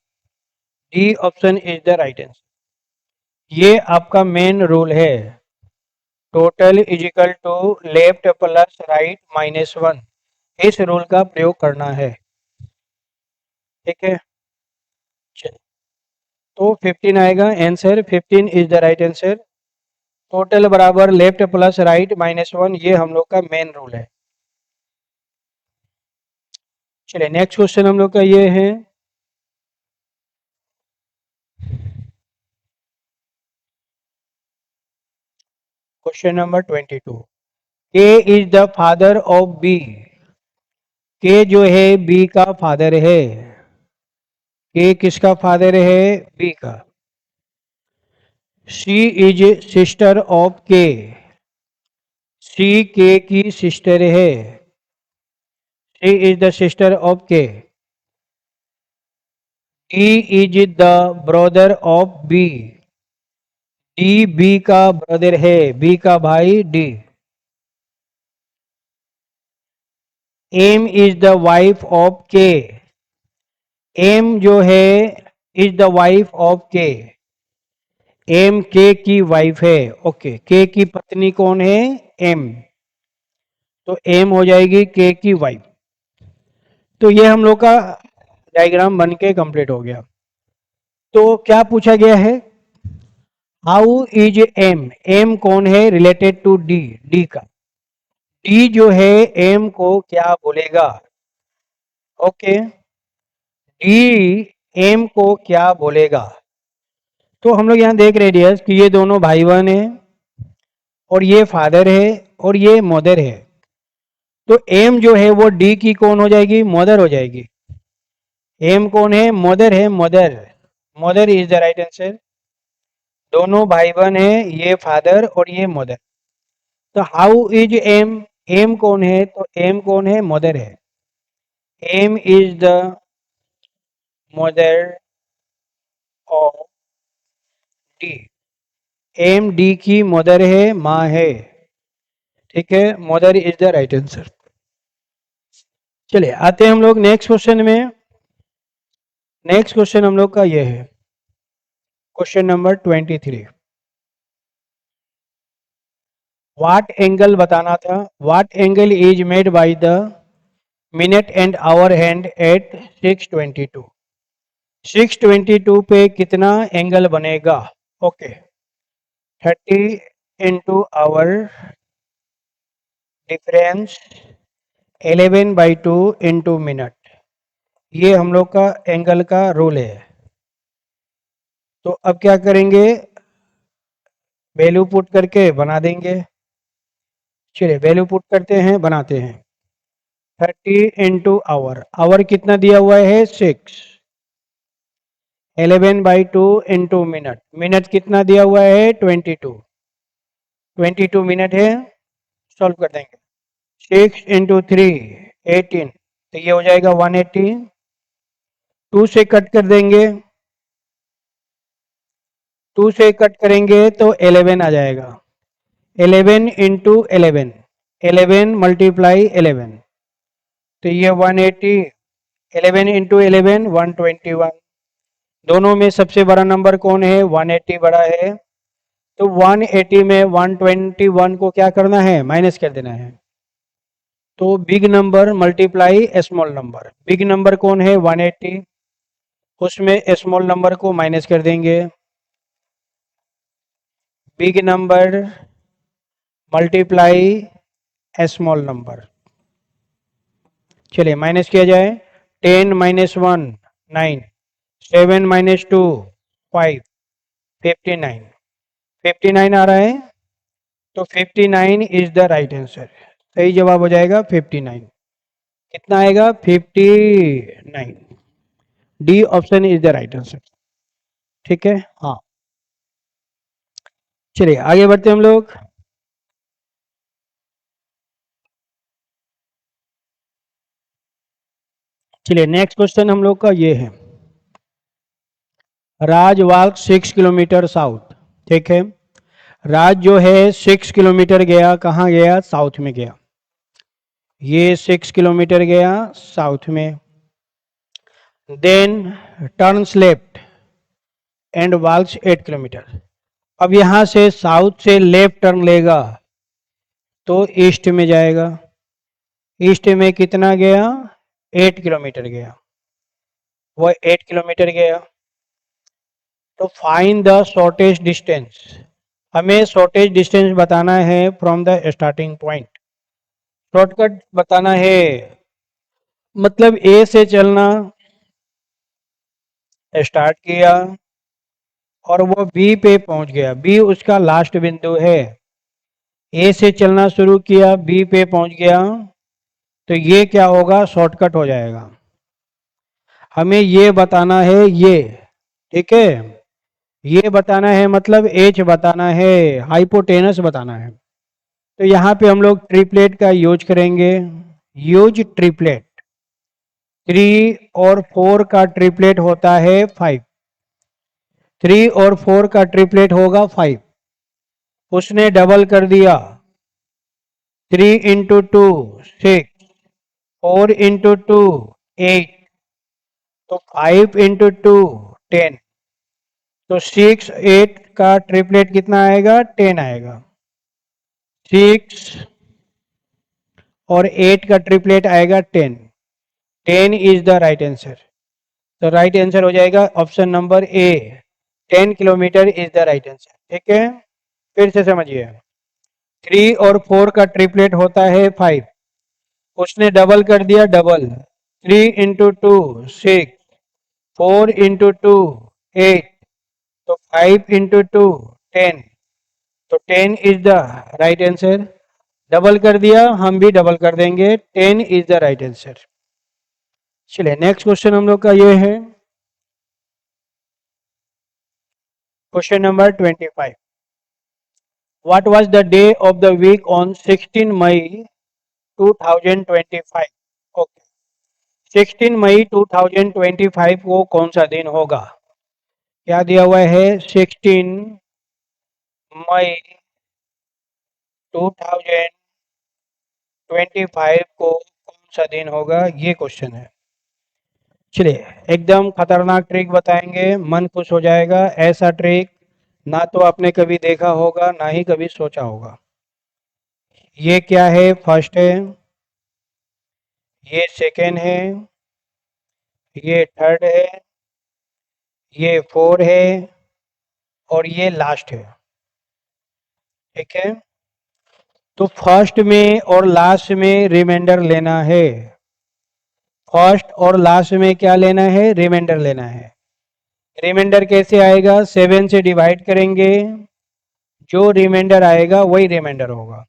D option is the right answer. ये आपका मेन रूल है, total is equal to left plus right -1। इस रूल का प्रयोग करना है। ठीक है। चलिए, तो 15 आएगा answer. 15 is the right answer. Total बराबर लेफ्ट प्लस राइट -1, ये हम लोग का मेन रूल है। चलिए नेक्स्ट क्वेश्चन हम लोग का ये है, question number 22। K is the father of B. K जो है बी का फादर है। के किसका फादर है? बी का। शी इज सिस्टर ऑफ के। सी के की सिस्टर है। She is the sister of K. D is the brother of B. D B का ब्रदर है, बी का भाई D. M is the wife of K. M जो है is the wife of K. M K की वाइफ है। ओके, के की पत्नी कौन है? एम। तो एम हो जाएगी के की वाइफ। तो ये हम लोग का डायग्राम बन के कंप्लीट हो गया। तो क्या पूछा गया है? How is M. एम कौन है? रिलेटेड टू डी, डी का। डी जो है एम को क्या बोलेगा? ओके, डी एम को क्या बोलेगा? तो हम लोग यहाँ देख रहे हैं कि ये दोनों भाई बहन है, और ये फादर है, और ये मदर है। तो एम जो है वो डी की कौन हो जाएगी? मदर हो जाएगी। एम कौन है? मदर है, mother. Mother is the right answer. दोनों भाई बहन है, ये फादर और ये मदर। तो हाउ इज एम। एम कौन है? तो एम कौन है? मदर है। M is the mother of D. M D की मदर है, माँ है। ठीक है, mother is the right answer. चलिए आते हैं हम लोग नेक्स्ट क्वेश्चन में। नेक्स्ट क्वेश्चन हम लोग का ये है, क्वेश्चन नंबर 23। व्हाट एंगल बताना था। What angle is made by the minute and hour hand at 6:22। 6:22 पे कितना एंगल बनेगा? Okay, 30 into hour difference 11/2 into minute. ये हम लोग का एंगल का रूल है। तो अब क्या करेंगे? वैल्यू पुट करके बना देंगे। चलिए वैल्यू पुट करते हैं, बनाते हैं। 30 इंटू आवर। आवर कितना दिया हुआ है? 6। 11/2 इंटू मिनट। मिनट कितना दिया हुआ है? 22। 22 मिनट है। सॉल्व कर देंगे। 6 इंटू 3 18। तो ये हो जाएगा 180। 2 से कट कर देंगे। 2 से कट करेंगे तो 11 आ जाएगा। 11 इंटू 11। 11 मल्टीप्लाई 11। तो ये 180। 11 इंटू 11 121। दोनों में सबसे बड़ा नंबर कौन है? 180 बड़ा है। तो 180 में 121 को क्या करना है? माइनस कर देना है। तो big number multiply small number. Big number कौन है? 180। उसमें स्मॉल नंबर को माइनस कर देंगे। Big number multiply small number. चलिए माइनस किया जाए। 10 माइनस 1 9। 7 माइनस 2 5। 59। 59 आ रहा है। तो 59 इज द राइट आंसर। सही जवाब हो जाएगा 59। कितना आएगा? 59। D option is the right answer. ठीक है, हाँ। चलिए आगे बढ़ते हम लोग। चलिए नेक्स्ट क्वेश्चन हम लोग का ये है, राज वॉक 6 किलोमीटर साउथ। ठीक है, राज जो है 6 किलोमीटर गया। कहाँ गया? साउथ में गया। ये 6 किलोमीटर गया साउथ में। Then turns left and walks 8 kilometre. अब यहां से साउथ से लेफ्ट टर्न लेगा तो ईस्ट में जाएगा। ईस्ट में कितना गया? 8 किलोमीटर गया। वो 8 किलोमीटर गया। तो फाइंड द शॉर्टेस्ट डिस्टेंस। हमें शॉर्टेस्ट डिस्टेंस बताना है from the starting point. Shortcut बताना है मतलब ए से चलना स्टार्ट किया और वो बी पे पहुंच गया, बी उसका लास्ट बिंदु है। ए से चलना शुरू किया, बी पे पहुंच गया, तो ये क्या होगा, शॉर्टकट हो जाएगा। हमें ये बताना है ये, ठीक है, ये बताना है, मतलब एच बताना है, हाइपोटेनस बताना है। तो यहाँ पे हम लोग ट्रिपलेट का यूज करेंगे। यूज ट्रिपलेट, 3 और 4 का ट्रिपलेट होता है 5। 3 और 4 का ट्रिपलेट होगा 5। उसने डबल कर दिया, 3 × 2 6, 4 × 2 8, तो 5 × 2 10, तो 6 8 का ट्रिपलेट कितना आएगा, 10 आएगा। 6 और 8 का ट्रिपलेट आएगा 10। 10 इज द राइट आंसर। तो राइट आंसर हो जाएगा option number A, 10 kilometre is the right answer. ठीक है, फिर से समझिए। 3 और 4 का ट्रिपलेट होता है 5। उसने डबल कर दिया, डबल, 3 × 2 6, 4 × 2 8, तो 5 × 2 10, तो 10 is the right answer. Double कर दिया, हम भी डबल कर देंगे, 10 इज द राइट आंसर। चलिए नेक्स्ट क्वेश्चन हम लोग का ये है, question number 25। What was the day of the week on 16 May 2025? Okay, 16 मई 2025 को कौन सा दिन होगा? क्या दिया हुआ है, 16 मई 2025 को कौन सा दिन होगा, ये क्वेश्चन है। चलिए एकदम खतरनाक ट्रिक बताएंगे, मन खुश हो जाएगा। ऐसा ट्रिक ना तो आपने कभी देखा होगा, ना ही कभी सोचा होगा। ये क्या है, फर्स्ट है, ये सेकेंड है, ये थर्ड है, ये 4 है और ये लास्ट है। ठीक है, तो फर्स्ट में और लास्ट में रिमाइंडर लेना है। फर्स्ट और लास्ट में क्या लेना है, रिमाइंडर लेना है। रिमाइंडर कैसे आएगा, 7 से डिवाइड करेंगे, जो रिमाइंडर आएगा वही रिमाइंडर होगा।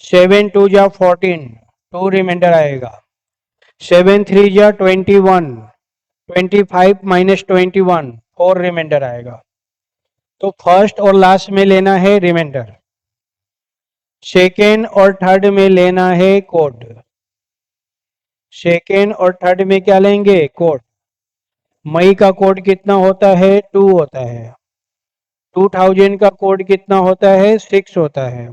7 2 जा 14, 2 रिमाइंडर आएगा। 7 3 जा 21, 25 - 21, 4 रिमाइंडर आएगा। तो फर्स्ट और लास्ट में लेना है रिमाइंडर, सेकेंड और थर्ड में लेना है कोड। सेकेंड और थर्ड में क्या लेंगे, कोड। मई का कोड कितना होता है, 2 होता है। 2000 का कोड कितना होता है, 6 होता है।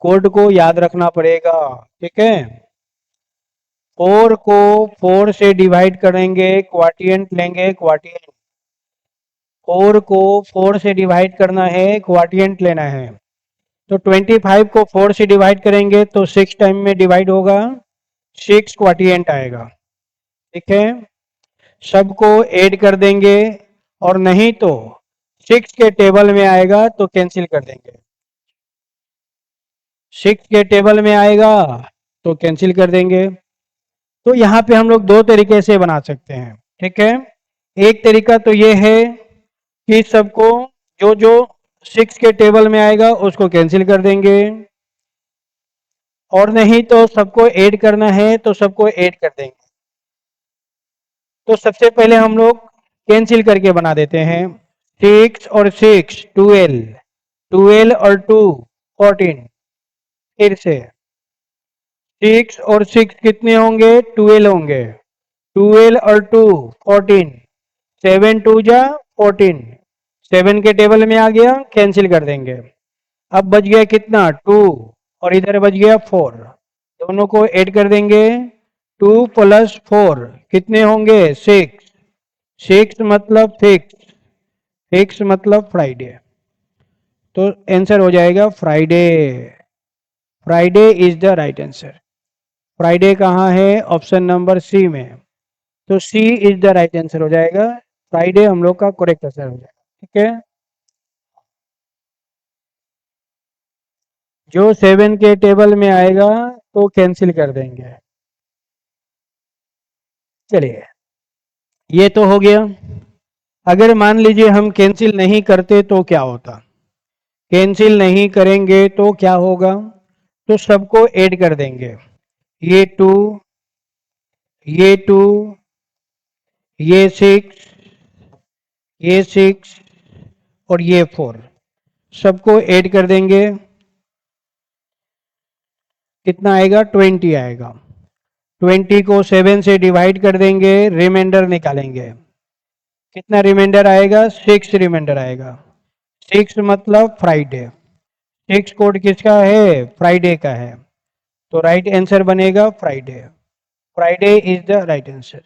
कोड को याद रखना पड़ेगा। ठीक है, 4 को 4 से डिवाइड करेंगे, क्वाटिएंट लेंगे, क्वाटिएंट। 4 को 4 से डिवाइड करना है, क्वाटिएंट लेना है। तो 25 को 4 से डिवाइड करेंगे तो 6 टाइम में डिवाइड होगा, 6 क्वाटिएंट आएगा। ठीक है, सबको ऐड कर देंगे, और नहीं तो 6 के टेबल में आएगा तो कैंसिल कर देंगे। 6 के टेबल में आएगा तो कैंसिल कर देंगे। तो यहाँ पे हम लोग दो तरीके से बना सकते हैं। ठीक है, एक तरीका तो ये है कि सबको जो जो 6 के टेबल में आएगा उसको कैंसिल कर देंगे, और नहीं तो सबको ऐड करना है तो सबको ऐड कर देंगे। तो सबसे पहले हम लोग कैंसिल करके बना देते हैं। 6 और 6 12, 12 और 2 14। फिर से 6 और 6 कितने होंगे, 12 होंगे। 12 और 2 14, 7 2 जा 14, 7 के टेबल में आ गया, कैंसिल कर देंगे। अब बच गया कितना, 2, और इधर बच गया 4, दोनों को ऐड कर देंगे। 2 + 4 कितने होंगे, 6। 6 मतलब फिक्स, फिक्स मतलब फ्राइडे। तो आंसर हो जाएगा Friday. Friday is the right answer. Friday कहाँ है, ऑप्शन नंबर सी में। तो C is the right answer हो जाएगा। फ्राइडे हम लोग का करेक्ट आंसर हो जाएगा। ठीक है, जो 7 के टेबल में आएगा तो कैंसिल कर देंगे। चलिए, ये तो हो गया। अगर मान लीजिए हम कैंसिल नहीं करते तो क्या होता? कैंसिल नहीं करेंगे तो क्या होगा? तो सबको ऐड कर देंगे। ये टू, ये टू, ये सिक्स, ये सिक्स और ये फोर, सबको ऐड कर देंगे। कितना आएगा? 20 आएगा। 20 को 7 से डिवाइड कर देंगे, रिमाइंडर निकालेंगे। कितना रिमाइंडर आएगा? 6 रिमाइंडर आएगा। 6 मतलब फ्राइडे। 6 कोड किसका है? फ्राइडे का है। तो राइट आंसर बनेगा Friday. Friday is the right answer.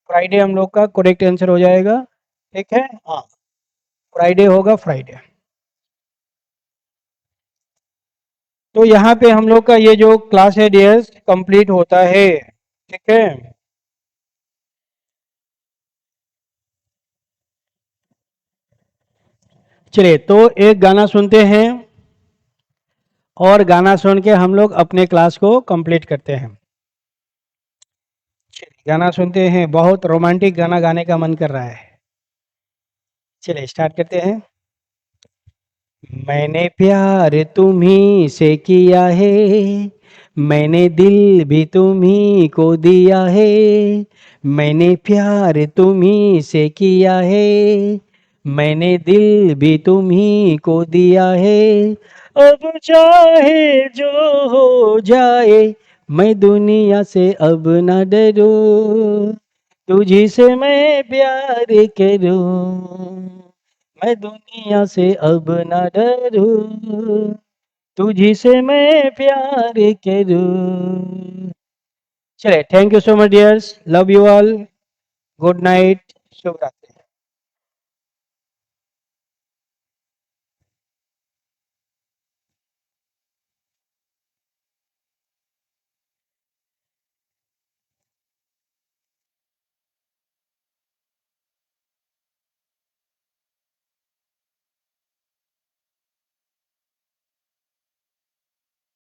Friday हम लोग का करेक्ट आंसर हो जाएगा। ठीक है, हाँ, फ्राइडे होगा, फ्राइडे। तो यहाँ पे हम लोग का ये जो क्लास है डियर्स कंप्लीट होता है। ठीक है, चलिए तो एक गाना सुनते हैं और गाना सुन के हम लोग अपने क्लास को कंप्लीट करते हैं। चलिए गाना सुनते हैं, बहुत रोमांटिक गाना गाने का मन कर रहा है। चलिए स्टार्ट करते हैं। मैंने प्यार तुम्ही से किया है, मैंने दिल भी तुम्ही को दिया है। मैंने प्यार तुम्ही से किया है, मैंने दिल भी तुम्ही को दिया है। अब चाहे जो हो जाए, मैं दुनिया से अब न डरूं, तुझी से मैं प्यार करूं, मैं दुनिया से अब न डरूं, तुझी से मैं प्यार करूं। चले, thank you so much dears, love you all, good night, शुभ रात्रि।